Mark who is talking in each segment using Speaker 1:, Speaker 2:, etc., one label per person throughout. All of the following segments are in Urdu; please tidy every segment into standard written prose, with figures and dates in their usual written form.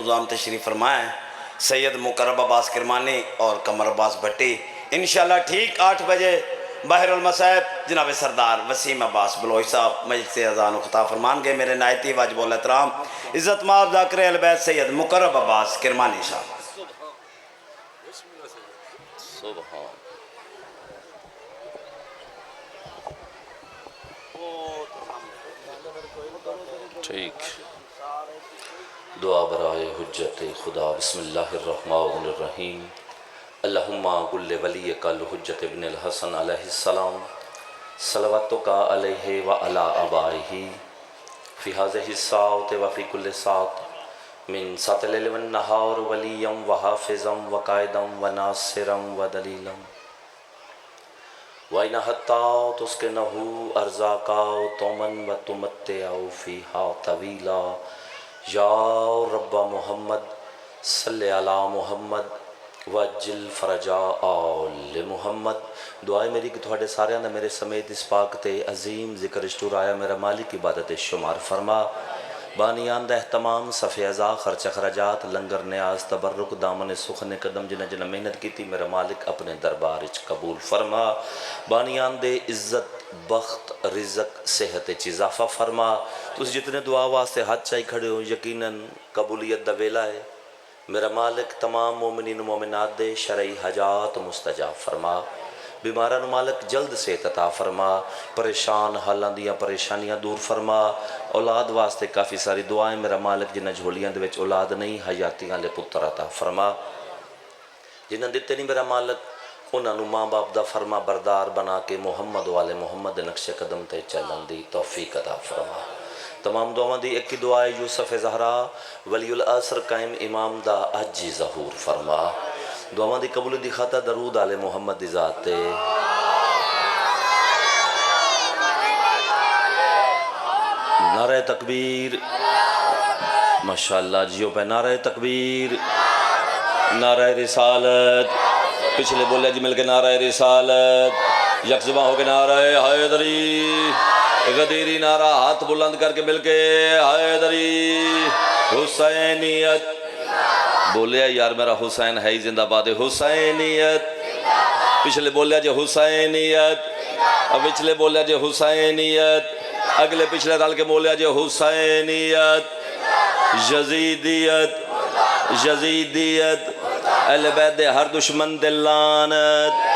Speaker 1: نظام تشریف فرمائیں سید مقرب عباس کرمانی اور قمر عباس بھٹی انشاءاللہ ٹھیک 8 بجے بحر المصائب جناب سردار وسیم عباس بلوچ صاحب مجلس اذان و خطاب فرمان گے. میرے نائتی واجب الاحترام عزت مآب ذاکر اہل بیت سید مقرب عباس کرمانی صاحب.
Speaker 2: سبحان ٹھیک. دعا برائے حجت خدا. بسم اللہ الرحمن الرحیم. اللہم قل ولیک الحجت ابن الحسن علیہ السلام صلواتک علیہ وعلی آبائہ فی هذه الساعة وفی کل ساعة من ساعة الليل والنہار ولیا وحافظا وقائدا وناصرا ودلیلا وَإِنَ حَتَّى تُسْكِنَهُ أَرْزَاقًا طَوْمًا وَتُمَتِّعُ فِيهَا طَوِيلًا یا رب محمد صلی علی محمد وجل فرجا آل محمد. دعائے میری کہ تھوڑے سارے نے میرے سمیت اس پاک تے عظیم ذکر اشتور آیا میرا مالک عبادت شمار فرما. بانیان دا اہتمام صفحہ ازا خرچ خرجات لنگر نیاز تبرک دامن سخن قدم جنہ جنہ محنت کی تھی میرا مالک اپنے دربار اچ قبول فرما. بانیان دے عزت بخت رزق صحت اچ اضافہ فرما. تُس جتنے دعا واسطے ہاتھ چاہی کھڑے ہو یقیناً قبولیت دا ویلا ہے میرا مالک. تمام مومنین و مومنات دے شرعی حاجات مستجاب فرما. بیماران مالک جلد سے عطا فرما. پریشان حالاں دیاں پریشانیاں دور فرما. اولاد واسطے کافی ساری دعائیں میرا مالک جنہ جھولیاں دے وچ اولاد نہیں حیاتیاں لے پتر عطا فرما. جنہ دیتے نہیں میرا مالک انہاں نو ماں باپ دا فرما بردار بنا کے محمد والے محمد نقش قدم تے چلن دی توفیق عطا فرما. تمام دعاواں دی ایک ہی دعا ہے یوسف زہرا ولی العصر قائم امام دا اج ظہور فرما. دعاواں دی قبول دی خاطر درود آل محمد دی ذات تے. نعرہ تکبیر ماشاءاللہ جیو پہ نعرہ تکبیر نعرہ رسالت. پچھلے بولے جی مل کے نعرہ رسالت. یک زباں ہو کے نعرہ حیدری غدیری نعرہ ہاتھ بلند کر کے مل کے حیدری حسینیت. بولیا یار میرا حسین ہے ہی زندہ باد حسینیت. پچھلے بولیا جی حسینیت. اب پچھلے بولیا جی حسینیت. اگلے پچھلے رال کے بولیا جی حسینیت. یزیدیت یزیدیت اہل بیت دے ہر دشمن دے لعنت.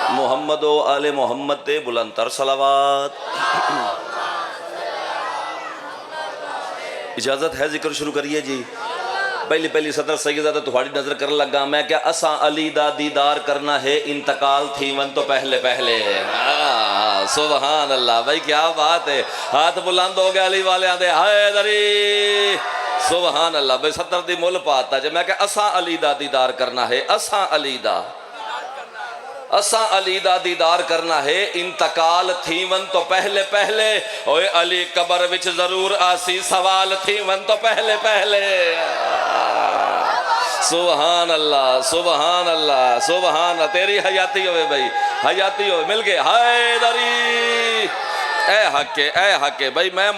Speaker 2: محمد و آل محمد تے بلند تر صلوات. اجازت ہے ذکر شروع کریے جی. پہلی صدر سیدہ تھوڑی نظر کر لگا میں کیا اساں علی دا دیدار کرنا ہے انتقال تھی من تو پہلے پہلے. سبحان اللہ بھائی کیا بات ہے. ہاتھ بلند ہو گیا علی والے آدھے حیدری. سبحان اللہ بھائی صدر دی مول پاتا جب میں کہ اساں علی دا دیدار کرنا ہے اساں علی دا دیدار کرنا ہے انتقال تھی من تو پہلے پہلے. اوے علی قبر وچ ضرور آسی سوال تھی من تو پہلے پہلے. سبحان اللہ سبحان اللہ سبحان اللہ. تیری حیاتی ہوئے بھائی حیاتی ہوئے مل کے حیدری. اے حق بھائی میں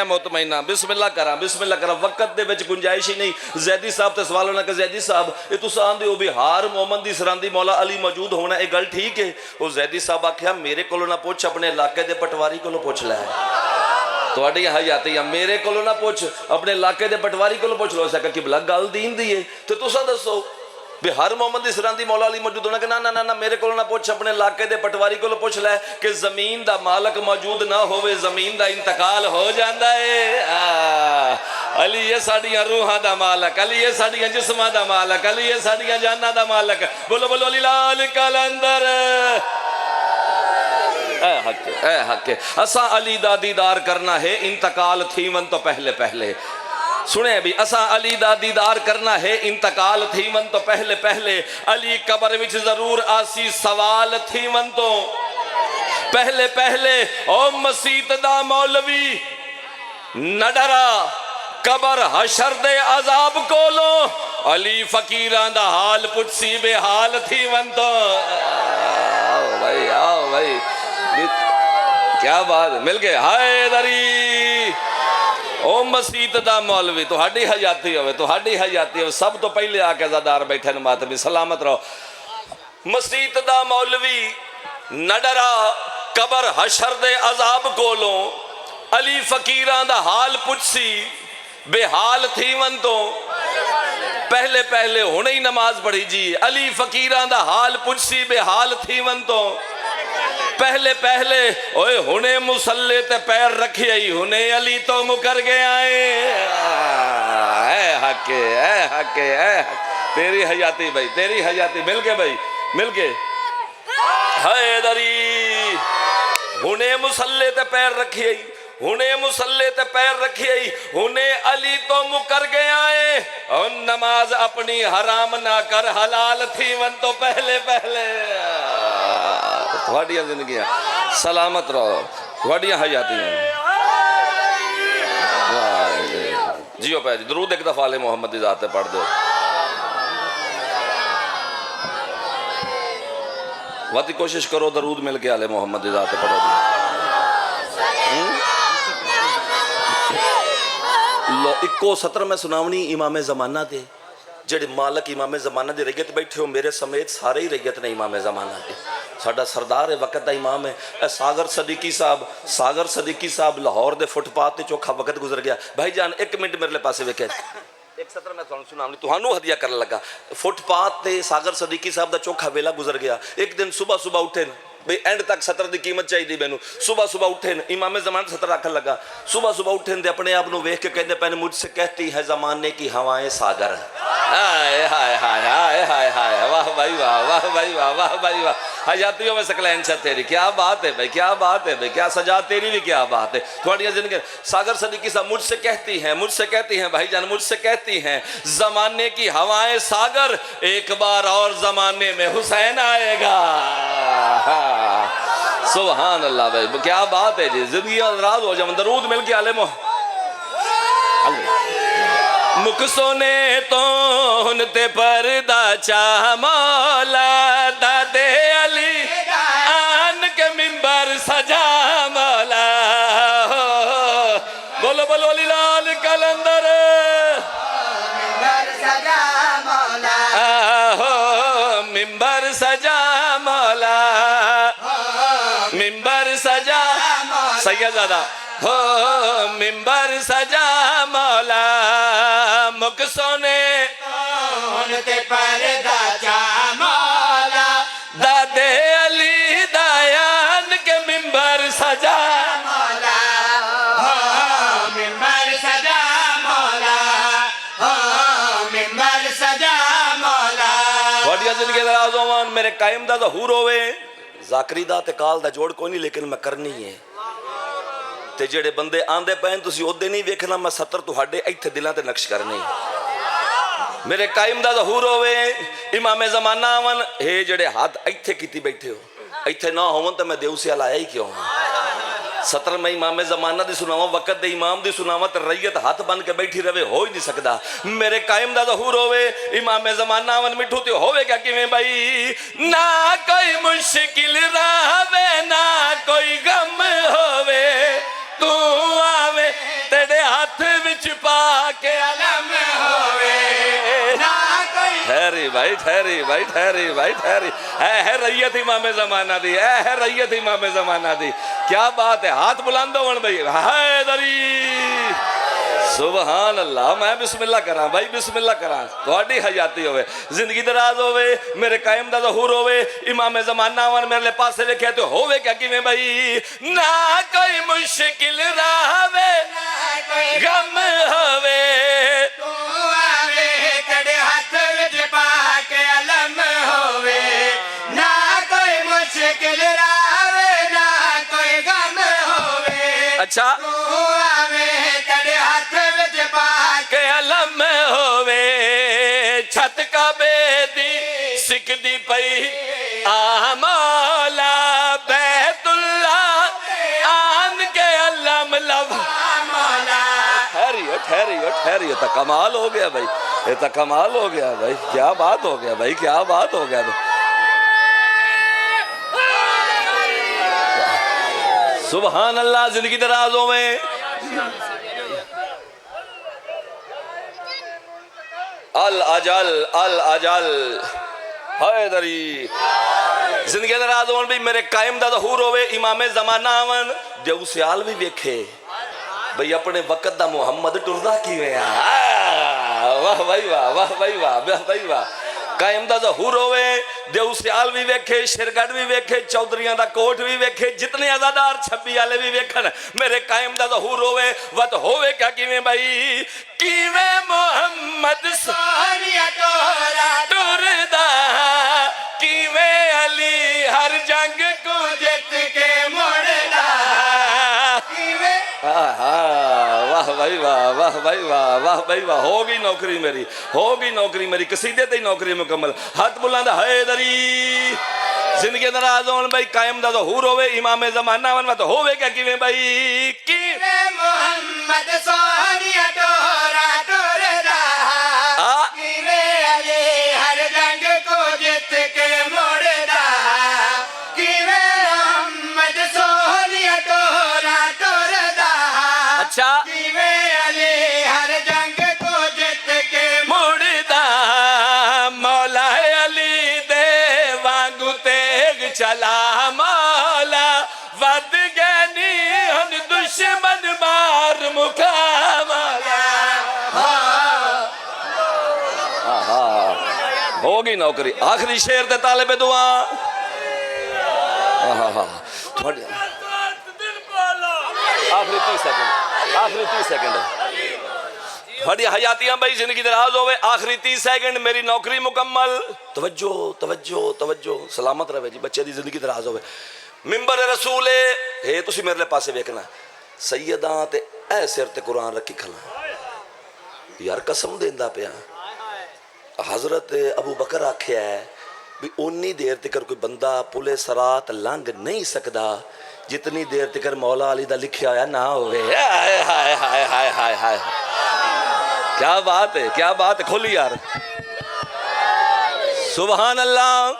Speaker 2: مطمئنہ بسم اللہ کرا وقت دے وچ گنجائش ہی نہیں. زیدی صاحب تے سوال ہونا کہ زیدی صاحب یہ تو آندے ہو بہار مومن دی سراندی مولا علی موجود ہونا یہ گل ٹھیک ہے. وہ زیدی صاحب آکھیا میرے کولو نہ پوچھ اپنے علاقے دے پٹواری کولو پوچھ لے. تواڈی حیاتی میرے کولو نہ پوچھ اپنے علاقے دے پٹواری کولو پوچھ لو. کہ قبلہ گل دین دی ہے تو تساں دسو بھی ہر محمد اسران دی مولا علی موجود ہونا کہ نا میرے کو نہ پوچھ اپنے علاقے دے پٹواری کو پوچھ لے کہ زمین دا مالک موجود نہ ہوئے زمین دا انتقال ہو جاندہ ہے. علی یہ ساڑیاں روحاں دا مالک علی یہ ساڑیاں جسماں دا مالک علی یہ ساڑیاں جانہ دا مالک. بولو علی لالک الاندر. اے حق اسا علی دا دیدار کرنا ہے انتقال تھی من تو پہلے پہلے. سنیں بھی اساں علی دا دیدار کرنا ہے انتقال تھی من تو پہلے پہلے. علی قبر وچ ضرور آسی سوال تھی من تو پہلے پہلے. او مسیت دا مولوی نہ ڈرا قبر حشر دے عذاب کولو علی فقیران دا حال پچھسی بے حال تھی من تو. آؤ بھائی کیا بات مل گئے حیدری او مسیت دا مولوی تہاڈی حیاتی ہوئے تہاڈی حیاتی ہوئے سب تو پہلے آکے زادار بیٹھے نمات بھی سلامت رہو مسیت دا مولوی نڈرا قبر حشر دے عذاب کولوں علی فقیران دا حال پچھسی بے حال تھی ون تو پہلے پہلے ہونے ہی نماز پڑھی جی علی فقیران دا حال پچھسی بے حال تھی ون تو پہلے پہلے اوے ہونے مسلے تے پیر رکھی آئی ہونے علی تو مکر گئے آئے اے حق اے حق اے حق تیری حیاتی بھائی تیری حیاتی مل کے بھائی مل کے حیدری ہونے مسلے تے پیر رکھی آئی ہونے مسلے تے پیر رکھی آئی ہونے علی تو مکر گئے آئے اور نماز اپنی حرام نہ کر حلال تھی ون تو پہلے پہلے تھوڑیاں زندگیاں سلامت رہو تھوڑیاں حیاتی ہیں جیو پہ جی درود ایک دفعہ علی محمد دی ذات پڑھ دو واتی کوشش کرو درود مل کے علی محمد دی ذات پڑھو لو اکو سطر میں سناونی امام زمانہ دے جڑے مالک امام زمانہ دے ریت بیٹھے ہو میرے سمیت سارے ہی ریت نے امام زمانہ دے ساڑھا سردار وقت دا امام ہے اے ساگر صدیقی صاحب لاہور دے فٹ پاتھ تے چوکھا وقت گزر گیا بھائی جان ایک منٹ میرے لے پاسے ویکھے ایک سطر میں سناونی توہانو ہدیہ کرنے لگا فٹ پاتھ تے ساگر صدیقی صاحب دا چوکھا ویلا گزر گیا ایک دن صبح اٹھے بھئی اینڈ تک سطر دی قیمت چاہی دی بینو صبح اٹھے امام زمان سطر رکھن لگا صبح اٹھے دے اپنے آپ نو ویکھ کے کہنے پہنے مجھ سے کہتی ہے زمانے کی ہوائیں ساگر ہائے ہائے ہائے ہائے ہائے ہائے واہ بھائی واہ واہ بھائی واہ واہ بھائی واہ حیاتیوں میں سکلین چھت تیری کیا بات ہے بھائی کیا بات ہے بھائی کیا سجا تیری بھی کیا بات ہے تھوڑی زندگی ساگر صدیقی صاحب مجھ سے کہتی ہیں بھائی جان مجھ سے کہتی ہیں زمانے کی ہوائیں ساگر ایک بار اور زمانے میں حسین آئے گا سبحان اللہ بھائی کیا بات ہے جی زندگی راز ہو جائے درود مل کے عالم مکسونے تو تے پردہ چاہ مولا دادے علی آن کے ممبر سجا مولا بولو بولو علی لال کلندر ممبر سجا مولا ممبر سجا مولا ممبر سجا سیدزادہ ہو ممبر سجا مولا مکسونے تے پردہ چا مولا دادے علی دایان کے ممبر سجا مولا ہو ممبر سجا مولا ہو ممبر سجا مولا وڈیا زندگی دراز ہوان میرے قائم دا ظہور ہوئے ذاکری دا تے کال دا جوڑ کوئی نہیں لیکن میں کرنی ہے تے جڑے بندے آندے پہن تسی اودے نہیں ویکھنا میں سطر تہاڈے ایتھے دلاں تے نقش کرنے میرے قائم دا ظہور ہوئے امام زمانہ آون اے جڑے ہاتھ ایتھے کیتی بیٹھے ہو ایتھے نہ ہون تے میں دیو سے لایا ہی کیوں سطر میں امام زمانہ دی سناواں وقت دے امام دی سناواں تے ریت ہاتھ بن کے بیٹھی رہے ہو ہی نہیں سکدا میرے قائم دا ظہور ہوئے امام زمانہ آون مٹھو تے ہوئے کیا کیویں بھائی نہ کوئی مشکل رہے نہ کوئی غم ہوئے تو آوے تیرے ہاتھ وچ پا کے علم ہوئے ٹھہری بھائی ٹھہری بھائی ٹھہری بھائی ٹھہری ہے ریت امام زمانہ دی ہے ریت امام زمانہ دی کیا بات ہے ہاتھ بلاندو ون بھائی حیدری سبحان اللہ میں بسم اللہ کراں بھائی بسم اللہ کراں تہاڈی حیاتی ہوئے زندگی دراز ہوئے میرے قائم دا ظہور ہوئے امام زمانہ ون میرے لے پاسے لکھے تو ہوئے کیا کیویں بھائی نہ کوئی مشکل رہے غم ہوئے تو آوے تیرے ہاتھ وچ پا کے علم ہوئے نہ کوئی مشکل رہے نہ کوئی غم ہوئے اچھا تو آوے تیرے ہاتھ وچ پا کے علم ہوئے چھت کعبے دی سکدی پئی آ مولا بیت اللہ آن کے علم لو ٹھہری تو کمال ہو گیا بھائی یہ تو کمال ہو گیا بھائی کیا بات ہو گیا بھائی کیا بات ہو گیا سبحان اللہ زندگی درازوں میں الاجل الاجل حیدری زندگی دا راز ہون بھی میرے قائم دا ظہور ہوئے امام زمانہ آون دیو سیال بھی ویکھے بھئی اپنے وقت دا محمد ٹردہ کی ویا واہ بھائی واہ واہ بھائی واہ واہ بھائی واہ قائم دا ظہور ہوئے دیو سیال بھی ویکھے شرگڑ بھی ویکھے چودریاں دا کوٹ بھی ویکھے جتنے ازادار چھبی آلے بھی ویکھن میرے قائم دا ظہور ہوئے وقت ہوئے کیا کیویں بھائی کیویں محمد سانیہ ٹردہ کیویں علی ہر جنگ کو جت کے مڑدا واہ بھائی واہ واہ بھائی واہ واہ بھائی واہ ہوگی نوکری میری قصیدے تے نوکری مکمل ہاتھ بلند حیدری زندگی دراز ہون بھائی قائم دا ظہور ہوئے امام زمانہ ون مت ہوئے کیا کیویں بھائی کیویں
Speaker 3: محمد سانیہ ٹردہ کیویں علی ہر جنگ کو جت کے مڑدا کیویں محمد سانیہ ٹردہ
Speaker 2: اچھا
Speaker 3: کیویں علی ہر جنگ کو جت کے
Speaker 2: مڑدا مولا علی دے وانگو تیگ چلا مولا ود گینی ہن دشمن مار مکاملا ہوگی نوکری آخری شیر تے طالب دعا آخری 30 سیکنڈ بڑی حیاتیاں بھائی زندگی دراز ہوئے آخری 30 سیکنڈ میری نوکری مکمل توجہ توجہ توجہ سلامت رہے جی بچے دی زندگی دراز ہوئے ممبر رسول ہے تسی میرے لئے پاسے بیکنا سیداں تے اے سر تے قرآن رکھی کھلا یار قسم دیندہ پیا حضرت ابو بکر آکھیا ہے بھی انی دیر تکر کوئی بندہ پلے سرات لنگ نہیں سکدا جتنی دیر تکر مولا علی دا لکھیا آیا نہ ہوئے ہائے ہائے ہائے ہائے ہائے ہائے کیا بات ہے کھولی یار سبحان اللہ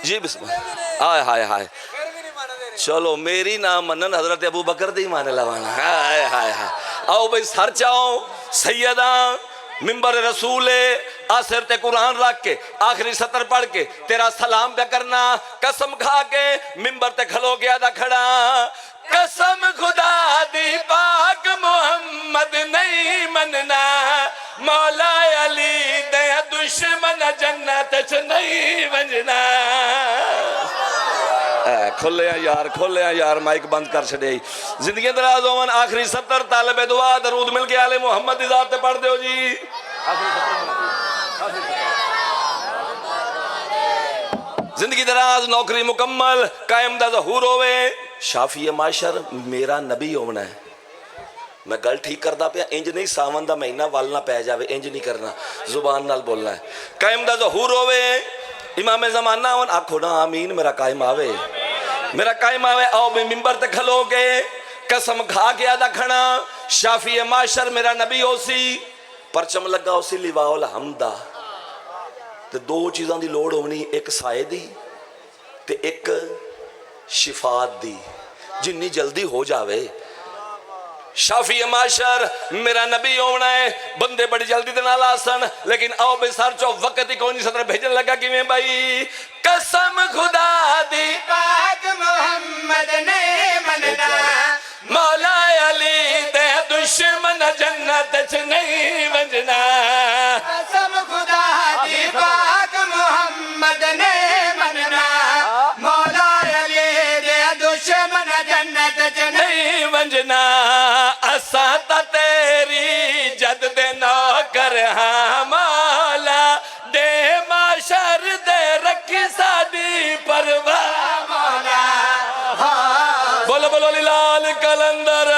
Speaker 2: جی بسم اللہ ہائے ہائے ہائے چلو میری نام منن حضرت ابو بکر دی مان لوانا ہائے ہائے ہائے آؤ بھئی سر چاؤ سیداں ممبر رسول آسر تے قرآن رکھ کے آخری سطر پڑھ کے تیرا سلام پہ کرنا قسم کھا کے ممبر تے کھلو گیا دا کھڑا قسم خدا دی پاک محمد نہیں مننا مولا علی دے دشمن جنت چ نہیں ونجنا کھولے ہیں یار مائک بند کر چھڑے زندگی دراز ہومن آخری سطر طالب دعا درود مل کے آلے محمد دی ذات تے پڑھ دیو جی زندگی دراز نوکری مکمل قائم دا ظہور ہوئے شافی معاشر میرا نبی ہونا ہے میں گل ٹھیک کردا پیا انج نہیں ساون دا مہینہ والنا پہ جاوے انج نہیں کرنا زبان نال بولنا ہے قائم دا ظہور ہوئے امام زمانہ ہون آکھو نا آمین میرا قائم آوے آؤ میں ممبر تے کھلو گے قسم کھا کے آدھا کھڑا شافی معاشر میرا نبی ہو سی پرچم لگا ہو سی لواء الحمدہ تے دو چیزاں دی لوڑ ہونی ایک سائے دی تے ایک شفاعت دی جنی جلدی ہو جاوے شافی معاشر میرا نبی ہونا ہے بندے بڑی جلدی دے نال آسن لیکن آؤ بے سار چو وقت ہی کونی سطر بھیجن لگا کہ میں بھائی قسم خدا دی
Speaker 3: پاک محمد نے مننا
Speaker 2: مولا علی دے دشمن جنت چ نہیں ونجنا
Speaker 3: قسم خدا دی پاک محمد نے مننا مولا علی دے دشمن جنت چ
Speaker 2: نہیں ونجنا اساں تا تیری جد دے نوکر ہاں مولا دے معاشر دے رکھی سادی پرواہ
Speaker 3: مولا
Speaker 2: بولو بولو لال کلندر